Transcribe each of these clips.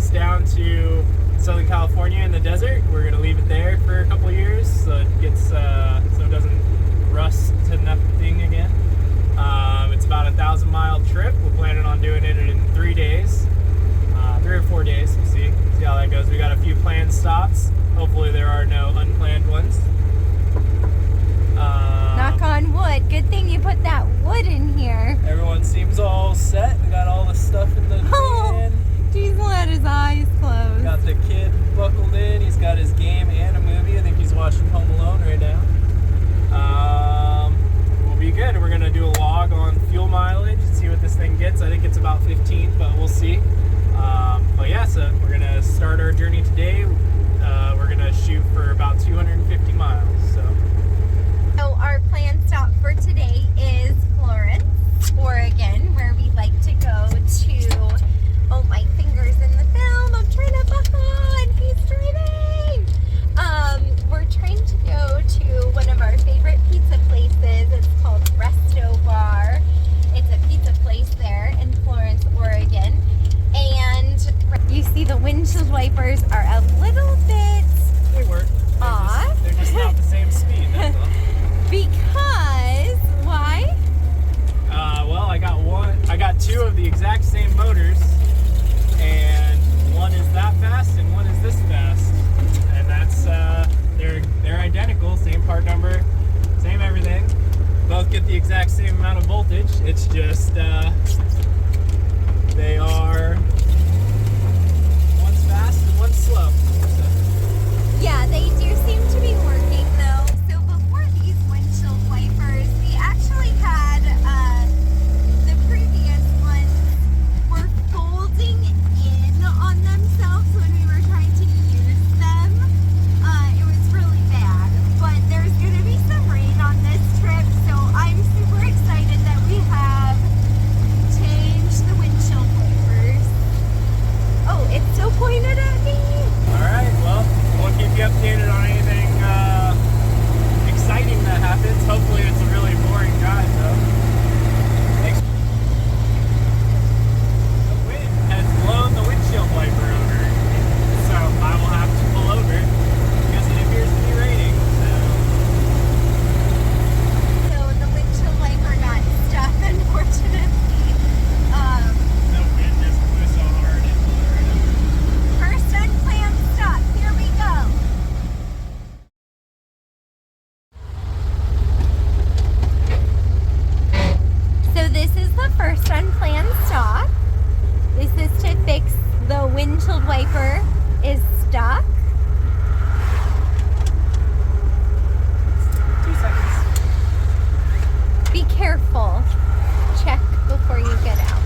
this down to Southern California in the desert. We're gonna leave it there for a couple of years so it gets so it doesn't rust to nothing again. It's about a 1,000-mile trip. We're planning on doing it in 3 days, 3 or 4 days. We'll see how that goes. We got a few planned stops. Hopefully there are no unplanned ones. Knock on wood. Good thing you put that wood in here. Everyone seems all set. We got all the stuff in the van. He's let his eyes close. Got the kid buckled in. He's got his game and a movie. I think he's watching Home Alone right now. We'll be good. We're gonna do a log on fuel mileage and see what this thing gets. I think it's about 15, but we'll see. But yeah, so we're gonna start our journey today. We're gonna shoot for about 250 miles. So our planned stop for today is Florence, Oregon, where we like to go to. Oh, my finger's in the film. I'm trying to buckle on. He's driving. We're trying to go to one of our favorite pizza places. It's called Restomod. It's a pizza place there in Florence, Oregon. And you see the windshield wipers are a little bit They work. off. They're just not the same speed. That's all. Because why? Well, I got two of the exact same motors, and one is that fast and one is this fast, and that's they're identical, same part number, same everything. Both get the exact same amount of voltage. It's just they are one's fast and one's slow. Yeah, they do seem to be working though. So before these windshield wipers, we actually had the previous ones were folding in on themselves when we were trying to use them. It was really bad. But there's going to be some rain on this trip, so I'm super excited that we have changed the windshield wipers. Oh, it's still pointed at me. All right, well, we'll keep you updated on anything exciting that happens. Hopefully it's a really boring drive, though. Thanks. The wind has blown the windshield wiper over, so I will have to pull over because it appears to be raining. So the windshield wiper got stuck, unfortunately. The wind just blew so hard it blew right over. First unplanned stop. Here we go. So this is the first unplanned stop. This is to fix the windshield wiper is stuck. 2 seconds. Be careful. Check before you get out.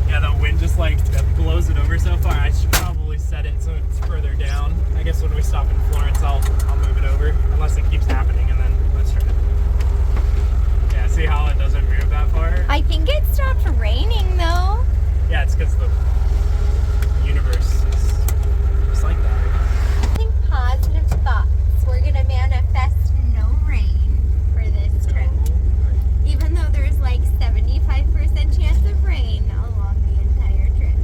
Yeah, the wind just that blows it over so far. I should probably set it so it's further down. I guess when we stop in Florence, I'll move it over unless it keeps happening, and then let's try it. Yeah, see how it doesn't move that far? I think it stopped raining though. Yeah, it's because the universe is just like that. Think positive thoughts. We're gonna manifest no rain for this trip. Even though there's like 75% chance of rain along the entire trip.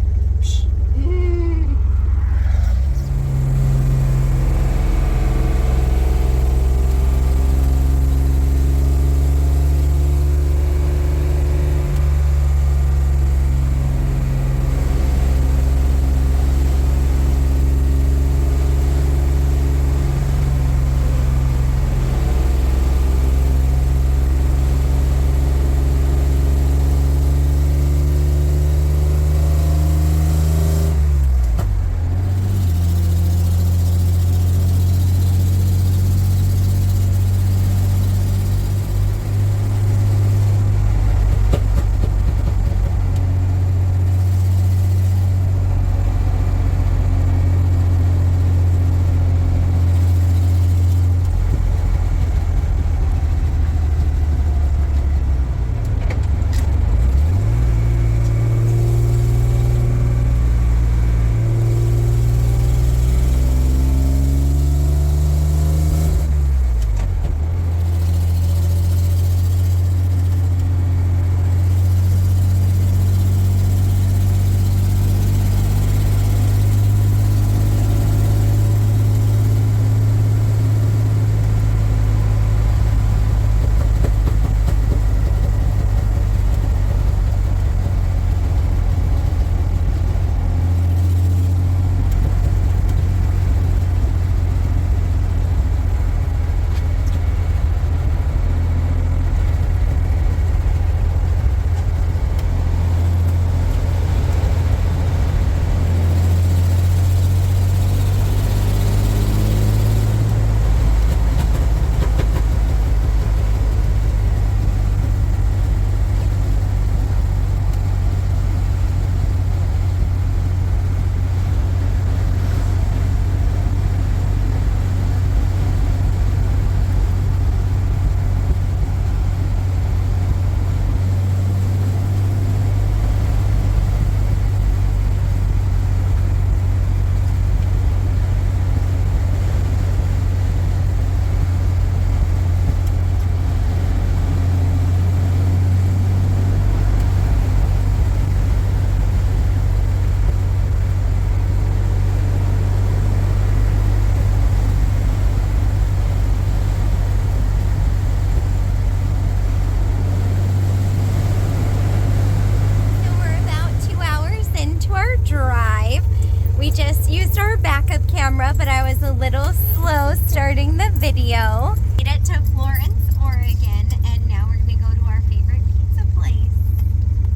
camera, but I was a little slow starting the video. Made it to Florence, Oregon, and now we're gonna go to our favorite pizza place.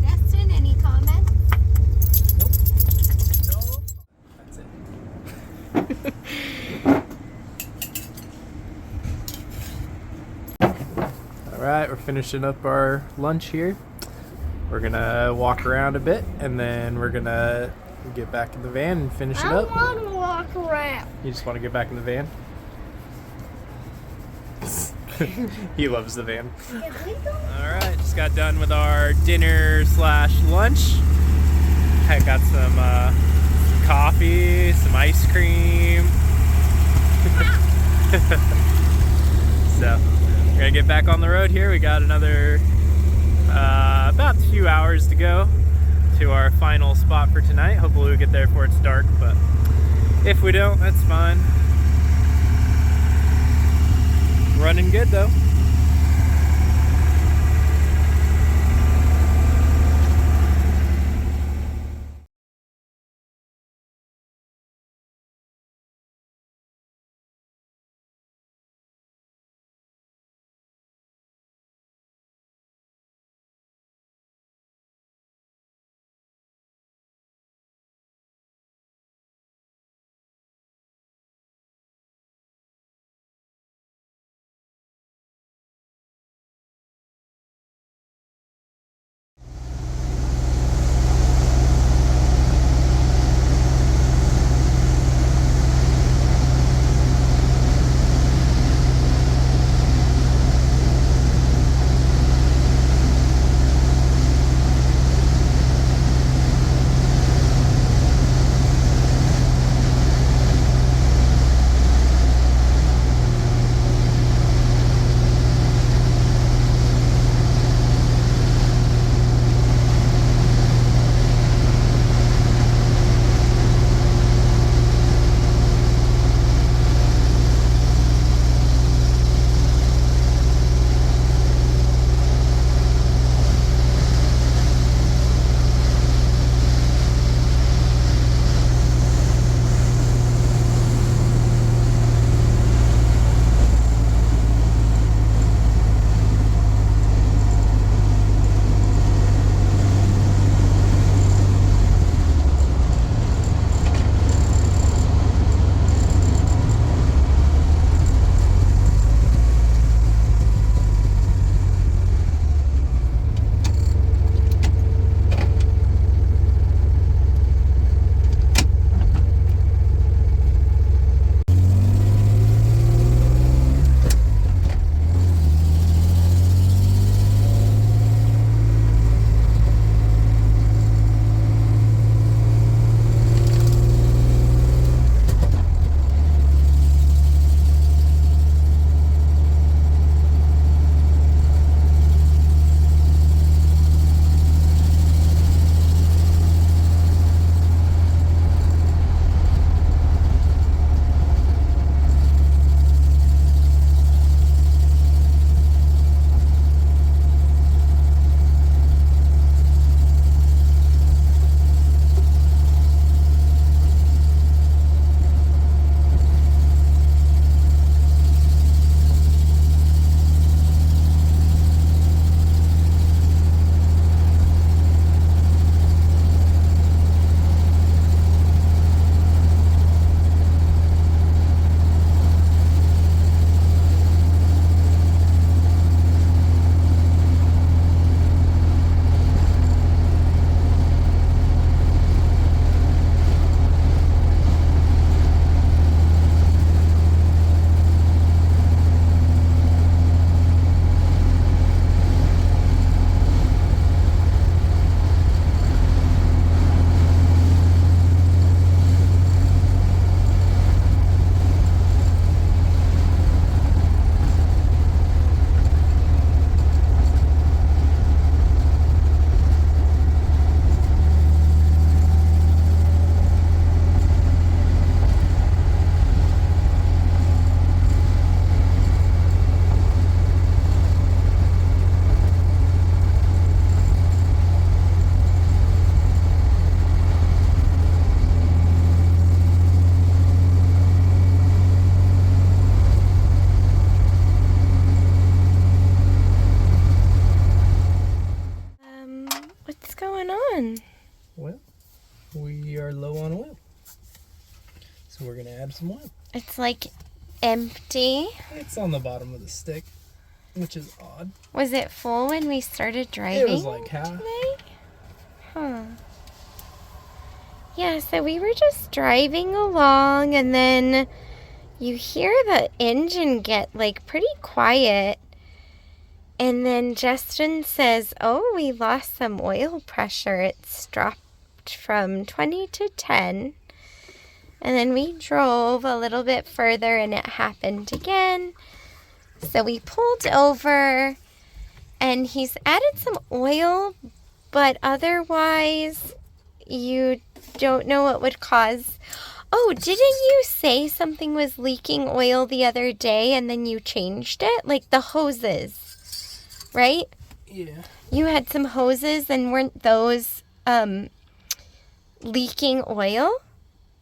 Destin, any comments? Nope. Nope. That's it. Alright, we're finishing up our lunch here. We're gonna walk around a bit and then we're gonna get back in the van and finish it up. I want to walk around. You just want to get back in the van? He loves the van. Alright, just got done with our dinner slash lunch. I got some coffee, some ice cream. So, we're gonna get back on the road here. We got another about 2 hours to go to our final spot for tonight. Hopefully we'll get there before it's dark, but if we don't, that's fine. Running good though. some oil. It's like empty. It's on the bottom of the stick, which is odd. Was it full when we started driving? It was like half. Today? Huh. Yeah, so we were just driving along, and then you hear the engine get like pretty quiet. And then Justin says, oh, we lost some oil pressure. It's dropped from 20 to 10. And then we drove a little bit further and it happened again. So we pulled over and he's added some oil, but otherwise you don't know what would cause. Oh, didn't you say something was leaking oil the other day and then you changed it? Like the hoses, right? Yeah. You had some hoses and weren't those leaking oil?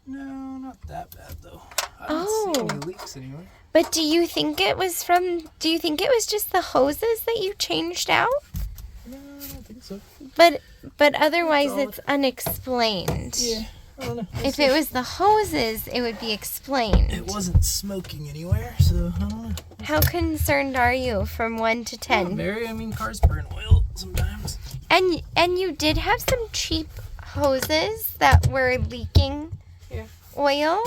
No, not that bad though. I Oh. don't see any leaks anywhere. But do you think it was just the hoses that you changed out? No, I don't think so. But otherwise It's it's unexplained. Yeah, I don't know. If it was the hoses, it would be explained. It wasn't smoking anywhere, so I don't know. How concerned are you from 1 to 10? Not very. I mean, cars burn oil sometimes. And you did have some cheap hoses that were leaking oil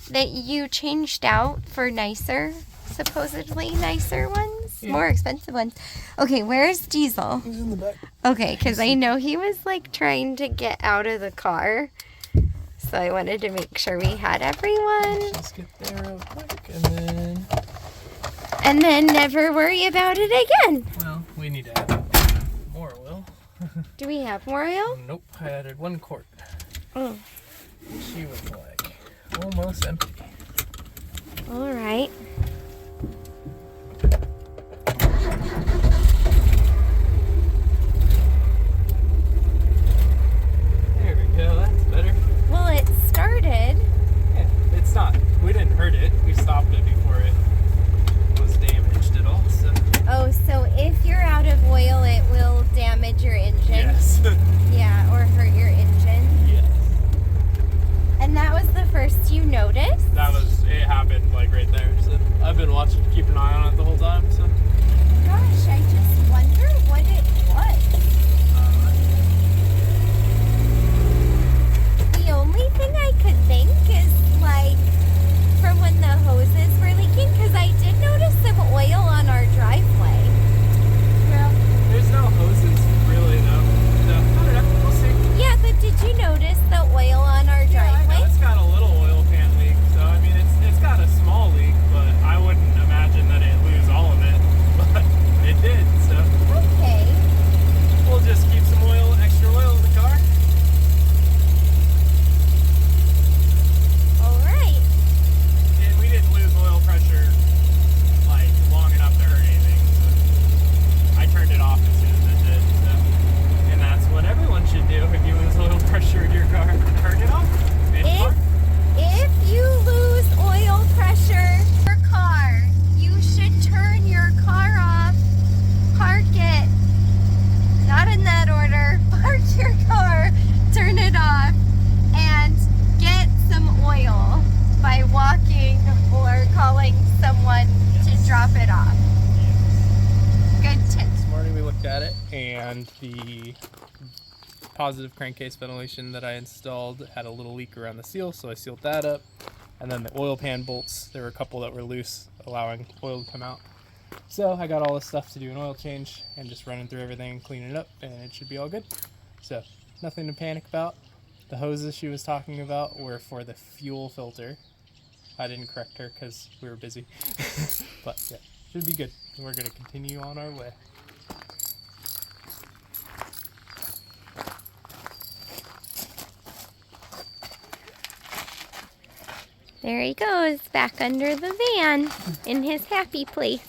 that you changed out for nicer, supposedly nicer ones, more expensive ones. Okay, where's Diesel? He's in the back. Okay, because I know he was like trying to get out of the car. So I wanted to make sure we had everyone. Let's get there real quick And then never worry about it again. well, we need to add more oil. Do we have more oil? Nope, I added 1 quart. Oh, She was like almost empty. all right. There we go, that's better. Well, it started. Yeah, it's not. We didn't hurt it. We stopped it before it was damaged at all. So Oh, so if you're out of oil, it will damage your engine. yes. Yeah, or hurt your engine. Yes. And that was the first you noticed? It happened like right there. So I've been watching, keep an eye on it the whole time. So Gosh, I just wonder what it was. The only thing I could think is like from when the hoses were leaking, because I did notice some oil on our driveway. yeah, there's no hoses really though. So I don't know. We'll see. Yeah, but did you notice the oil on our Yeah, I know driveway? it's got a little oil pan leak. So I mean, it's got a small leak, but I wouldn't imagine that it'd lose all of it. But it did. So Okay. we'll just keep some extra oil in the car. All right. And we didn't lose oil pressure like long enough to hurt anything. So I turned it off as soon as it did. So. And that's what everyone should do if you lose oil pressure in your car. Turn it off. If you lose oil pressure in your car, you should turn your car off, park it, not in that order, park your car, turn it off, and get some oil by walking or calling someone to drop it off. Good tip. This morning we looked at it and the positive crankcase ventilation that I installed had a little leak around the seal, so I sealed that up. And then the oil pan bolts, there were a couple that were loose, allowing oil to come out. So I got all this stuff to do an oil change and just running through everything, cleaning it up, and it should be all good. So nothing to panic about. The hoses she was talking about were for the fuel filter. I didn't correct her because we were busy. But yeah, should be good. We're going to continue on our way. There he goes, back under the van in his happy place.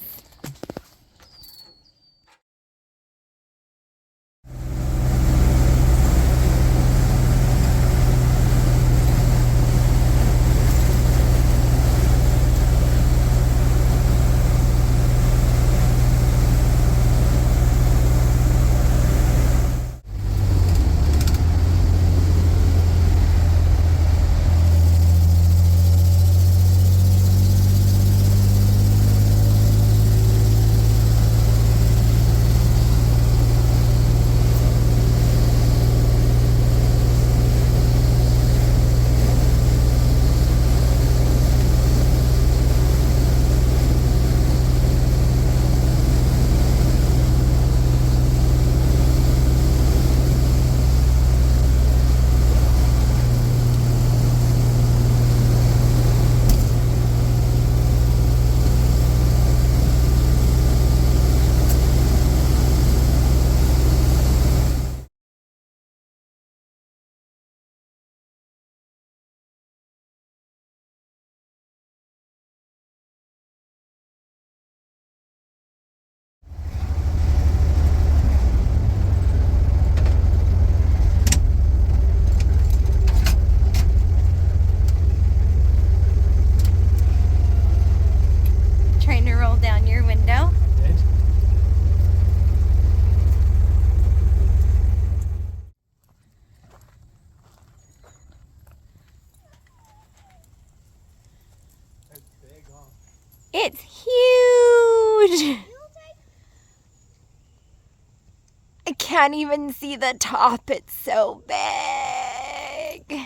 can't even see the top. It's so big.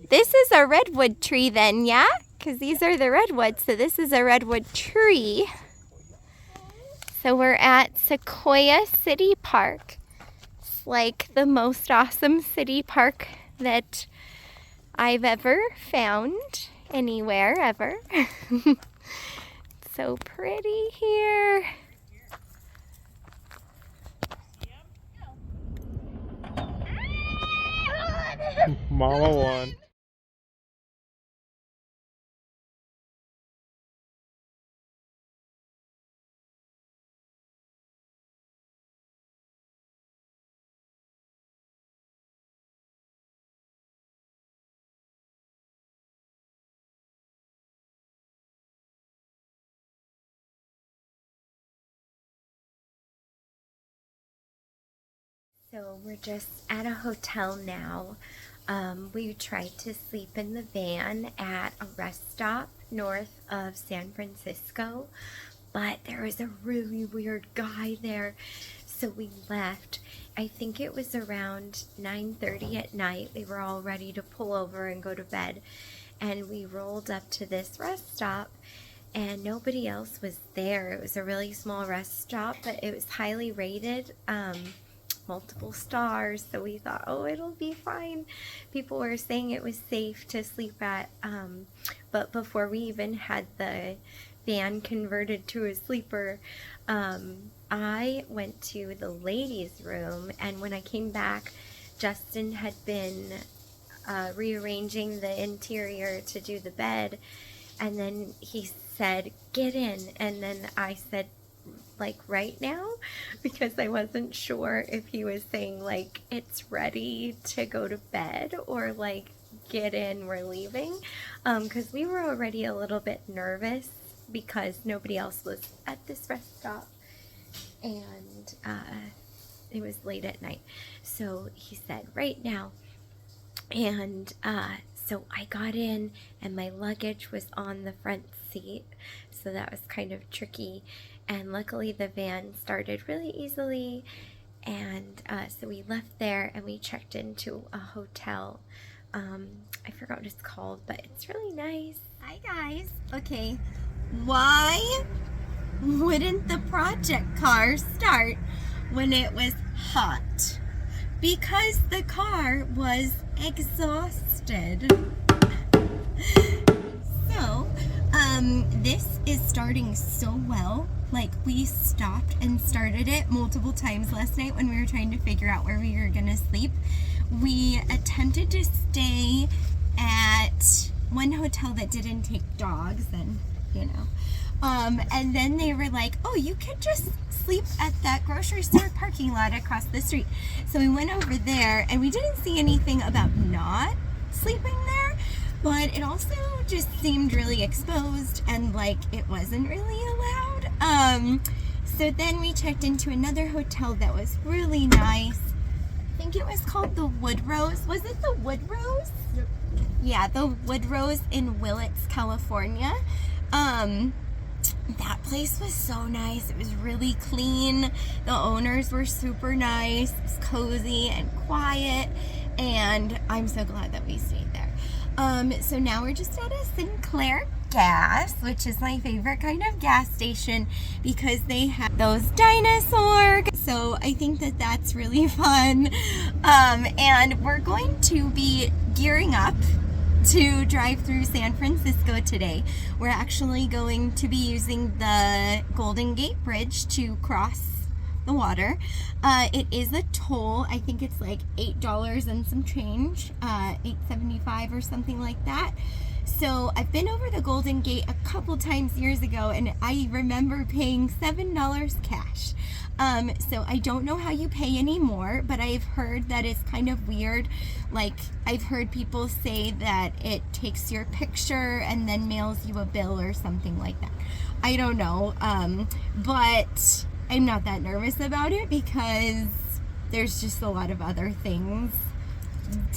This is a redwood tree then, yeah? Because these are the redwoods, so this is a redwood tree. So we're at Sequoia City Park. It's like the most awesome city park that I've ever found anywhere, ever. So pretty here. Mama won. So we're just at a hotel now. We tried to sleep in the van at a rest stop north of San Francisco, but there was a really weird guy there, so we left. I think it was around 9:30 at night. We were all ready to pull over and go to bed, and we rolled up to this rest stop, and nobody else was there. It was a really small rest stop, but it was highly rated. Multiple stars, so we thought, oh, it'll be fine. People were saying it was safe to sleep at, but before we even had the van converted to a sleeper, I went to the ladies' room, and when I came back, Justin had been rearranging the interior to do the bed, and then he said, get in, and then I said, like, right now, because I wasn't sure if he was saying like it's ready to go to bed or like get in, we're leaving, because we were already a little bit nervous because nobody else was at this rest stop, and it was late at night. So he said right now, and so I got in, and my luggage was on the front seat, so that was kind of tricky. And luckily the van started really easily, and so we left there and we checked into a hotel. I forgot what it's called, but it's really nice. Hi guys. Okay, why wouldn't the project car start when it was hot? Because the car was exhausted. So, this is starting so well. Like, we stopped and started it multiple times last night when we were trying to figure out where we were gonna sleep. We attempted to stay at one hotel that didn't take dogs, and you know, and then they were like, oh, you could just sleep at that grocery store parking lot across the street. So we went over there, and we didn't see anything about not sleeping there, but it also just seemed really exposed and like it wasn't really allowed. So then we checked into another hotel that was really nice. I think it was called the Woodrose. Was it the Woodrose? Yep. Yeah, the Woodrose in Willits, California. That place was so nice. It was really clean. The owners were super nice. It was cozy and quiet, and I'm so glad that we stayed there. So now we're just at a Sinclair Gas, which is my favorite kind of gas station because they have those dinosaurs. So I think that that's really fun. And we're going to be gearing up to drive through San Francisco today. We're actually going to be using the Golden Gate Bridge to cross the water. It is a toll. I think it's like $8 and some change, $8.75 or something like that. So I've been over the Golden Gate a couple times years ago, and I remember paying $7 cash. So I don't know how you pay anymore, but I've heard that it's kind of weird. Like, I've heard people say that it takes your picture and then mails you a bill or something like that. I don't know, but I'm not that nervous about it because there's just a lot of other things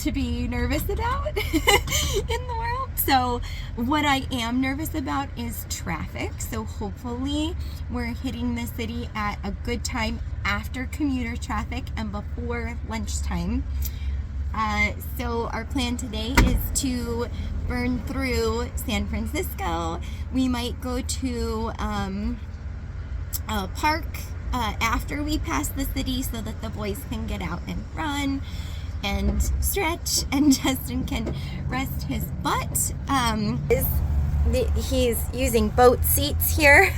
to be nervous about in the world. So what I am nervous about is traffic. So hopefully we're hitting the city at a good time after commuter traffic and before lunchtime. So our plan today is to burn through San Francisco. We might go to a park after we pass the city so that the boys can get out and run and stretch, and Justin can rest his butt. He's using boat seats here.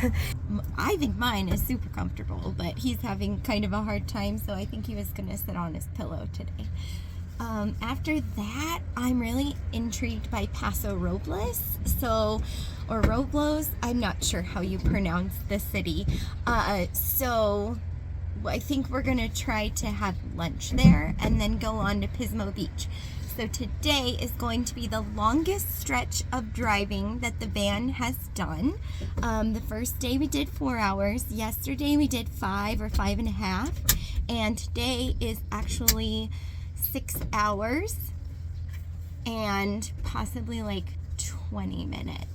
I think mine is super comfortable, but he's having kind of a hard time, so I think he was going to sit on his pillow today. After that, I'm really intrigued by Paso Robles, or Robles, I'm not sure how you pronounce the city. So I think we're gonna try to have lunch there and then go on to Pismo Beach. So today is going to be the longest stretch of driving that the van has done. The first day we did 4 hours. Yesterday we did 5 or 5.5. And today is actually 6 hours and possibly like 20 minutes.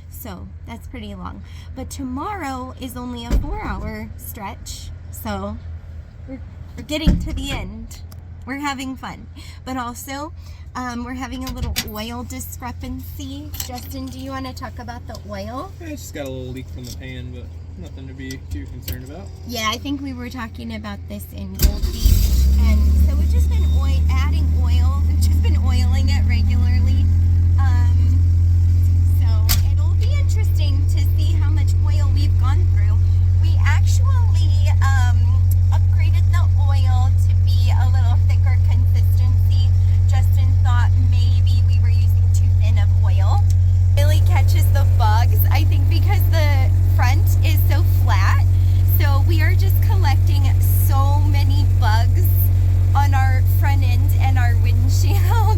So that's pretty long. But tomorrow is only a 4-hour stretch. So we're getting to the end. We're having fun. But also, we're having a little oil discrepancy. Justin, do you want to talk about the oil? Yeah, it's just got a little leak from the pan, but nothing to be too concerned about. Yeah, I think we were talking about this in Gold Beach. And so we've just been adding oil. We've just been oiling it regularly. So it'll be interesting to see how much oil we've gone through. We actually upgraded the oil to be a little thicker consistency. Justin thought maybe we were using too thin of oil. Really catches the bugs, I think, because the front is so flat. So we are just collecting so many bugs on our front end and our windshield.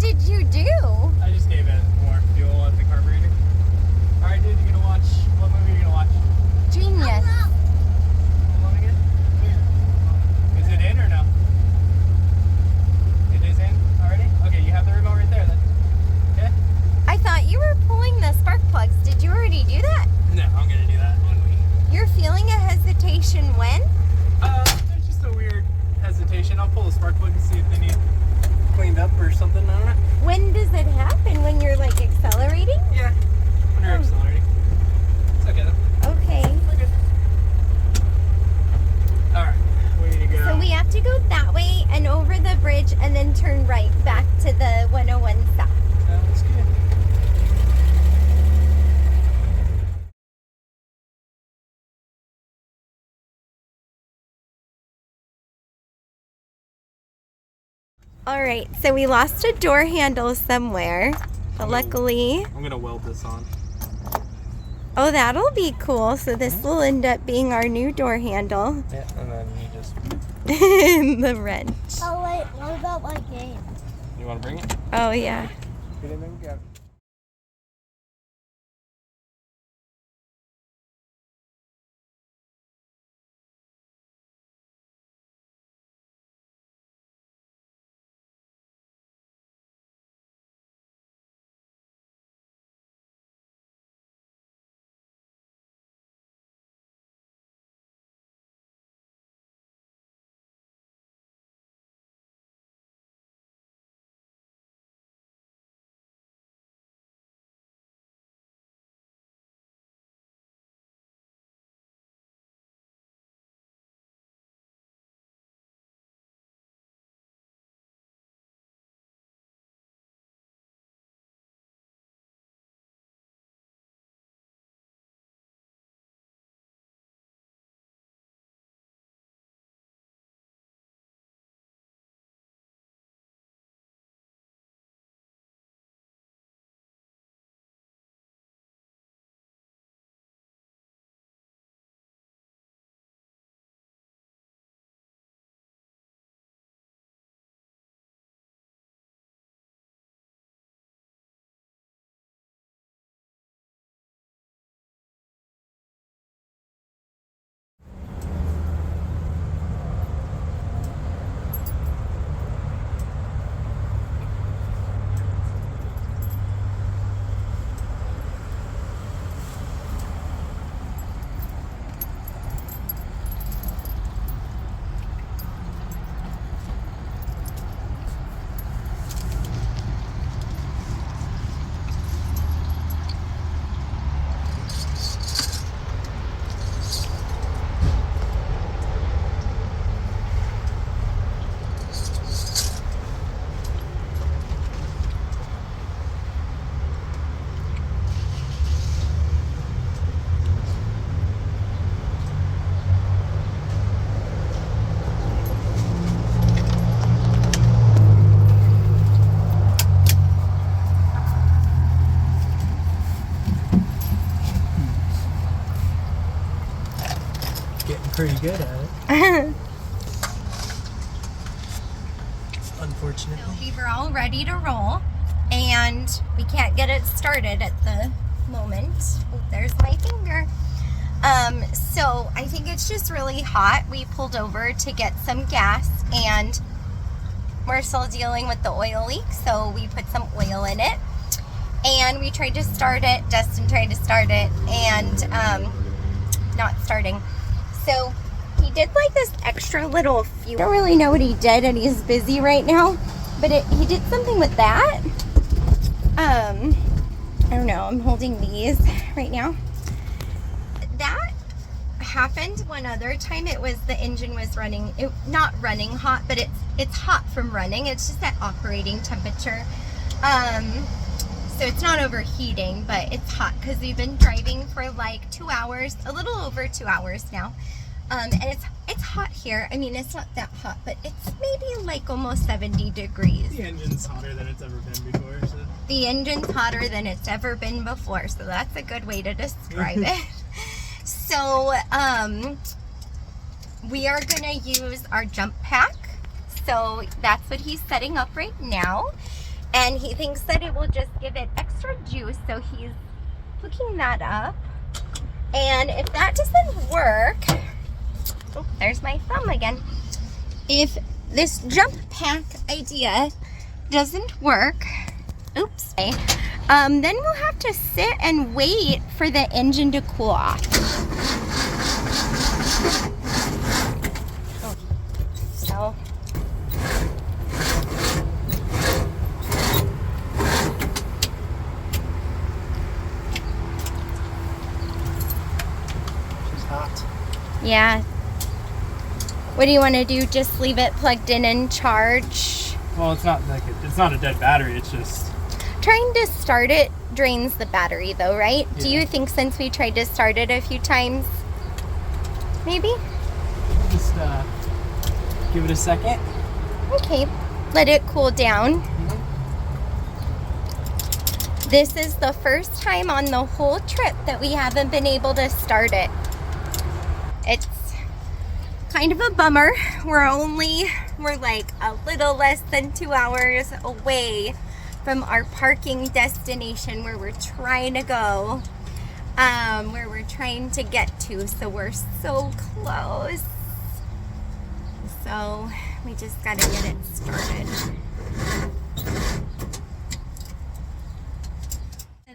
did you do? I just gave it more fuel at the carburetor. Alright, dude, you gonna watch, what movie are you gonna watch? Genius. Hold on again. Is it in or no? It is in already? Okay, you have the remote right there then. Okay? I thought you were pulling the spark plugs. Did you already do that? No, I'm gonna do that when we... You're feeling a hesitation when? There's just a weird hesitation. I'll pull the spark plug and see if they need cleaned up or something. I don't know. When does it happen? When you're like accelerating? Yeah. When you're accelerating. It's okay though. Okay. We're good. Alright. We need to go. So we have to go that way and over the bridge and then turn right back to the 101 south. Sounds good. All right, so we lost a door handle somewhere, but luckily... I'm gonna weld this on. Oh, that'll be cool. So this will end up being our new door handle. Yeah, and then you just... The wrench. Oh wait, what about my game? You wanna bring it? Oh, yeah. Get in there and grab it. Pretty good at it. Unfortunately. So we were all ready to roll, and we can't get it started at the moment. Oh, there's my finger. So I think it's just really hot. We pulled over to get some gas, and we're still dealing with the oil leak, so we put some oil in it. And we tried to start it. Dustin tried to start it, and not starting. So he did like this extra little fuel. I don't really know what he did, and he's busy right now. But he did something with that. I don't know. I'm holding these right now. That happened one other time. It was the engine was running, not running hot, but it's hot from running. It's just at operating temperature. So it's not overheating, but it's hot because we've been driving for like 2 hours, a little over 2 hours now. And it's hot here. I mean, it's not that hot, but it's maybe like almost 70 degrees. The engine's hotter than it's ever been before. So. The engine's hotter than it's ever been before, so that's a good way to describe it. So, we are gonna use our jump pack. So that's what he's setting up right now. And he thinks that it will just give it extra juice, so he's hooking that up. And if that doesn't work, oh, there's my thumb again. If this jump pack idea doesn't work, oops, then we'll have to sit and wait for the engine to cool off. So Hot. yeah. What do you want to do? Just leave it plugged in and charge? Well, it's not like it's not a dead battery. It's just Trying to start it drains the battery though, right? Yeah. Do you think since we tried to start it a few times, maybe? we'll just give it a second. Okay, let it cool down. This is the first time on the whole trip that we haven't been able to start it. It's kind of a bummer. We're like a little less than 2 hours away from our parking destination where we're trying to go, where we're trying to get to. So we're so close. So we just gotta get it started.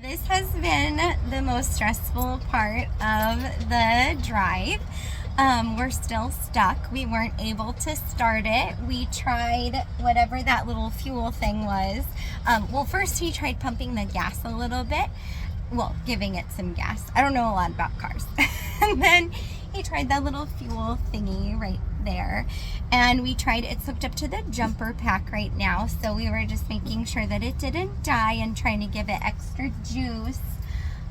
This has been the most stressful part of the drive. We're still stuck. We weren't able to start it. We tried whatever that little fuel thing was. Well, first he tried pumping the gas a little bit. Well, giving it some gas. I don't know a lot about cars. And then he tried that little fuel thingy right there. And we tried, it's hooked up to the jumper pack right now. So we were just making sure that it didn't die and trying to give it extra juice.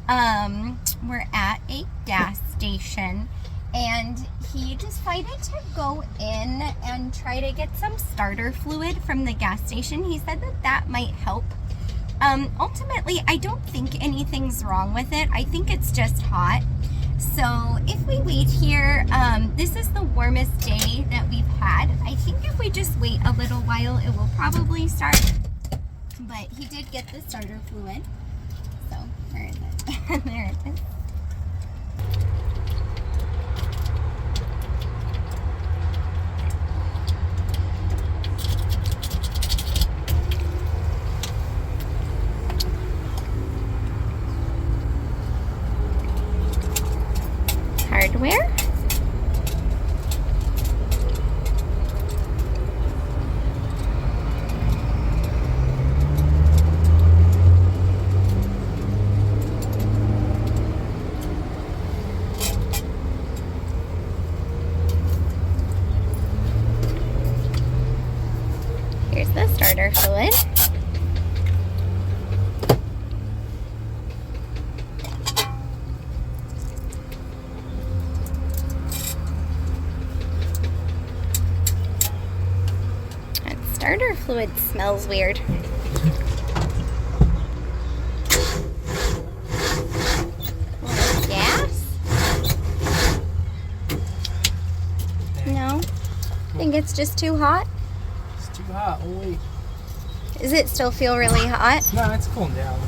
We're at a gas station. And he decided to go in and try to get some starter fluid from the gas station. He said that that might help. Ultimately, I don't think anything's wrong with it. I think it's just hot. So if we wait here, this is the warmest day that we've had. I think if we just wait a little while, it will probably start. But he did get the starter fluid. So where is it? There it is. Hardware. Here's the starter fluid. Starter fluid smells weird. Gas? No? Think it's just too hot? It's too hot. Oh wait. Does it still feel really hot? No, it's cooling down.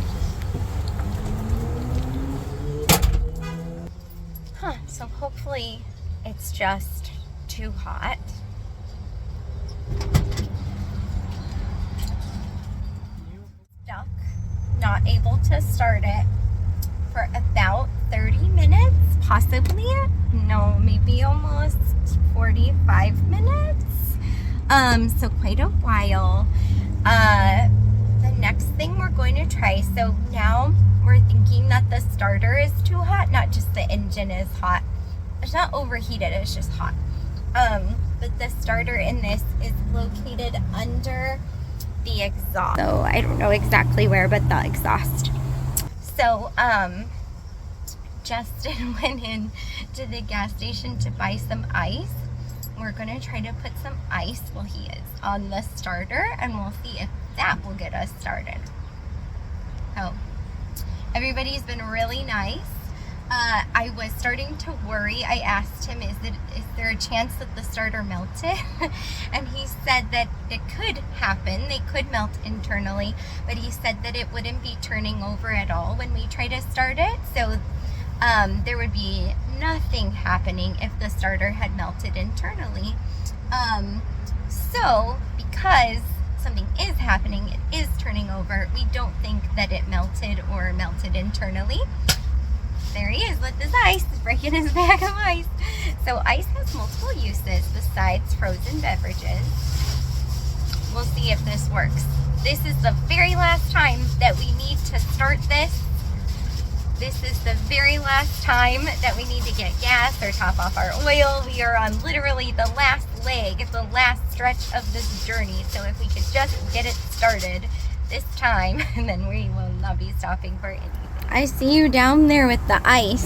Huh, so hopefully it's just too hot. Stuck, not able to start it for about 30 minutes, possibly, no, maybe almost 45 minutes. So quite a while. The next thing we're going to try, so now we're thinking that the starter is too hot, not just the engine is hot. It's not overheated, it's just hot. But the starter in this is located under the exhaust. So I don't know exactly where, but the exhaust. So, Justin went in to the gas station to buy some ice. We're gonna try to put some ice while he is on the starter, and we'll see if that will get us started. Oh, everybody's been really nice. I was starting to worry. I asked him, is there a chance that the starter melted? And he said that it could happen. They could melt internally, but he said that it wouldn't be turning over at all when we try to start it. So there would be nothing happening if the starter had melted internally. So because something is happening, it is turning over, we don't think that it melted or melted internally. There he is with his ice, breaking his bag of ice. So ice has multiple uses besides frozen beverages. We'll see if this works. This is the very last time that we need to start this. This is the very last time that we need to get gas or top off our oil. We are on literally the last leg, the last stretch of this journey. So if we could just get it started this time, then we will not be stopping for anything. I see you down there with the ice.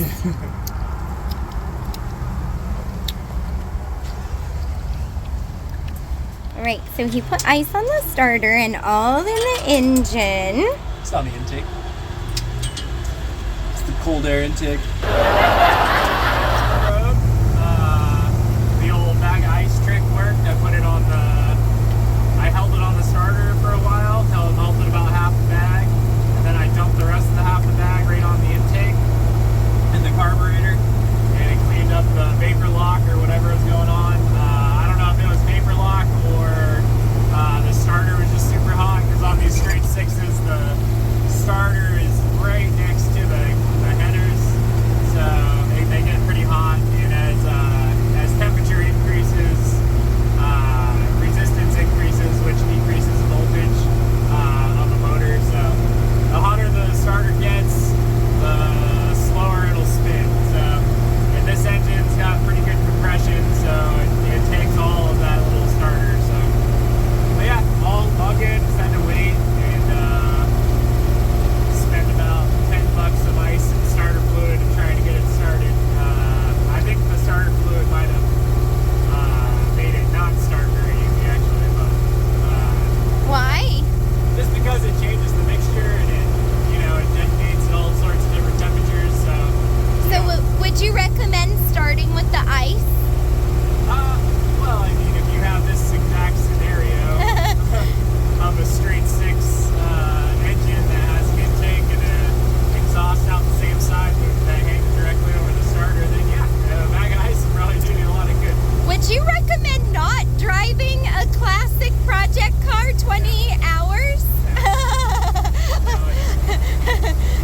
Alright, so he put ice on the starter and all in the engine. It's on the intake. It's the cold air intake. The old bag of ice trick worked. I held it on the starter for a while till it melted about half the bag. And then I dumped the rest of the half the bag right on the intake in the carburetor. And it cleaned up the vapor lock or whatever was going on. I don't know if it was vapor lock or the starter was just super hot, because on these straight sixes the starter is right next to the headers, so they get pretty hot, and as temperature increases, resistance increases, which decreases voltage on the motor. So the hotter the starter gets, the slower it'll spin. So, and this engine's got pretty good compression, so it takes all of that little starter. So, but yeah, all good. Just had to wait and spend about $10 of ice and starter fluid and trying to get it started. I think the starter fluid might have made it not start very easy, actually. But Why? just because it changes the mixture and it detonates at all sorts of different temperatures. So Would you recommend starting with the ice? well, I mean, if you have this exact scenario of a straight six engine that has an intake and an exhaust out the same side that hangs directly over the starter, then yeah, a bag of ice will probably do you a lot of good. Would you recommend not driving a classic project car 20 hours?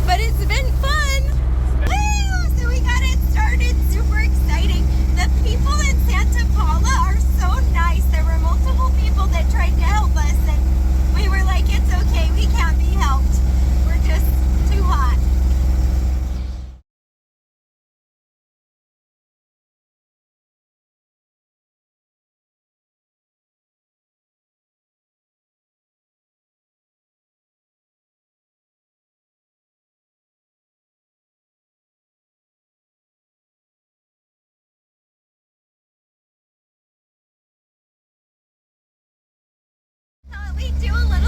But it's been fun. Woo! So we got it started. Super exciting. The people in Santa Paula are so nice. There were multiple people that tried to help us, and we were like, it's okay, we can't be helped. We're just too hot. We do a little